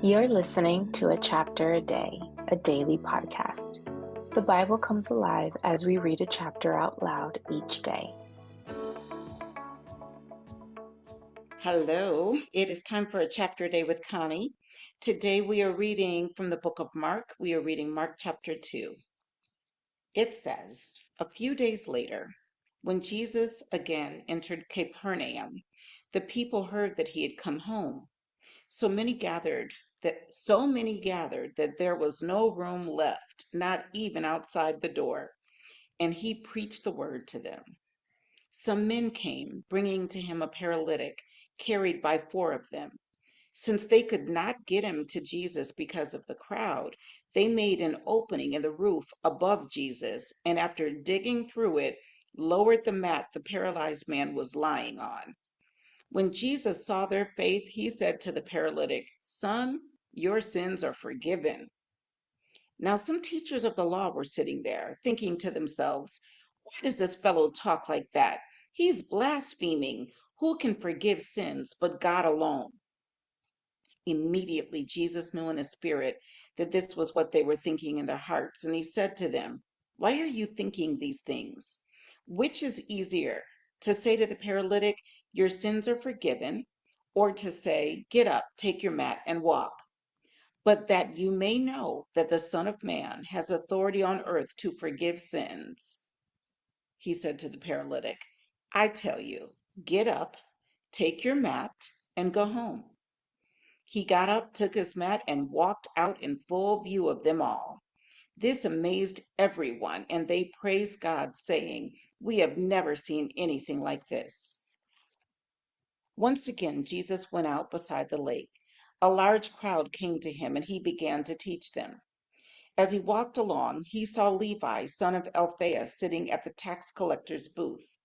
You're listening to A Chapter a Day, a daily podcast. The Bible comes alive as we read a chapter out loud each day. Hello, it is time for a chapter a day with Connie. Today we are reading from the book of Mark. We are reading Mark chapter 2. It says, a few days later, when Jesus again entered Capernaum, the people heard that he had come home. So many gathered that there was no room left, not even outside the door, and he preached the word to them. Some men came, bringing to him a paralytic, carried by four of them. Since they could not get him to Jesus because of the crowd, they made an opening in the roof above Jesus, and after digging through it, lowered the mat the paralyzed man was lying on. When Jesus saw their faith, he said to the paralytic, "Son, your sins are forgiven." Now, some teachers of the law were sitting there, thinking to themselves, "Why does this fellow talk like that? He's blaspheming. Who can forgive sins but God alone?" Immediately, Jesus knew in his spirit that this was what they were thinking in their hearts, and he said to them, "Why are you thinking these things? Which is easier, to say to the paralytic, 'Your sins are forgiven,' or to say, 'Get up, take your mat, and walk'? But that you may know that the Son of Man has authority on earth to forgive sins," he said to the paralytic, "I tell you, get up, take your mat, and go home." He got up, took his mat, and walked out in full view of them all. This amazed everyone, and they praised God, saying, "We have never seen anything like this." Once again, Jesus went out beside the lake. A large crowd came to him, and he began to teach them. As he walked along, he saw Levi, son of Alphaeus, sitting at the tax collector's booth.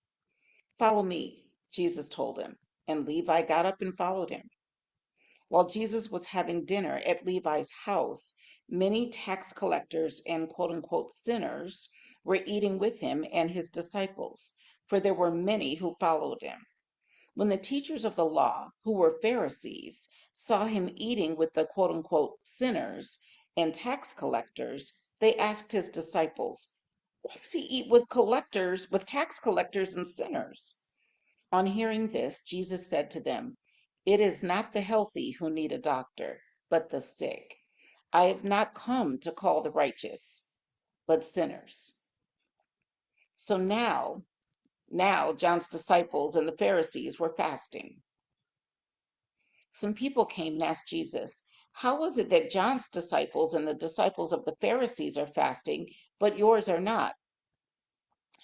"Follow me," Jesus told him, and Levi got up and followed him. While Jesus was having dinner at Levi's house, many tax collectors and quote unquote sinners were eating with him and his disciples, for there were many who followed him. When the teachers of the law, who were Pharisees, saw him eating with the quote unquote sinners and tax collectors, they asked his disciples, "Why does he eat with tax collectors and sinners?" On hearing this, Jesus said to them, "It is not the healthy who need a doctor, but the sick. I have not come to call the righteous, but sinners." So now John's disciples and the Pharisees were fasting. Some people came and asked Jesus, "How is it that John's disciples and the disciples of the Pharisees are fasting, but yours are not?"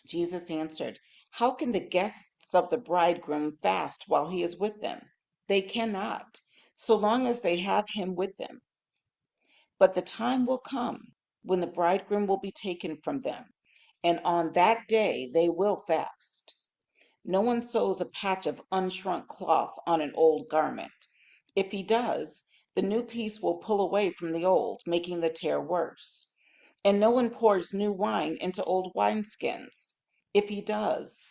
Jesus answered, "How can the guests of the bridegroom fast while he is with them? They cannot, so long as they have him with them. But the time will come when the bridegroom will be taken from them, and on that day they will fast. No one sews a patch of unshrunk cloth on an old garment. If he does, the new piece will pull away from the old, making the tear worse. And no one pours new wine into old wineskins. If he does,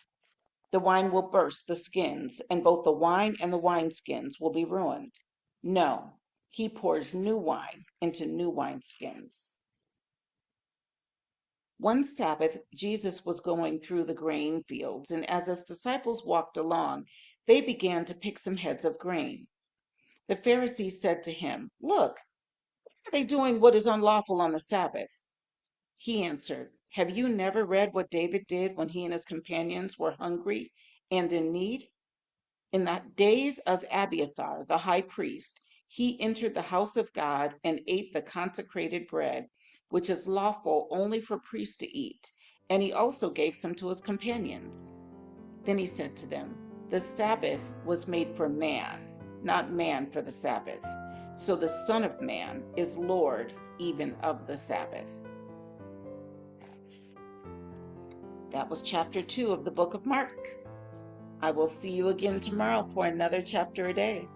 the wine will burst the skins, and both the wine and the wineskins will be ruined. No, he pours new wine into new wineskins." One Sabbath, Jesus was going through the grain fields, and as his disciples walked along, they began to pick some heads of grain. The Pharisees said to him, "Look, are they doing what is unlawful on the Sabbath?" He answered, "Have you never read what David did when he and his companions were hungry and in need? In the days of Abiathar, the high priest, he entered the house of God and ate the consecrated bread, which is lawful only for priests to eat, and he also gave some to his companions." Then he said to them, "The Sabbath was made for man, not man for the Sabbath. So the Son of Man is Lord even of the Sabbath." That was chapter 2 of the book of Mark. I will see you again tomorrow for another chapter a day.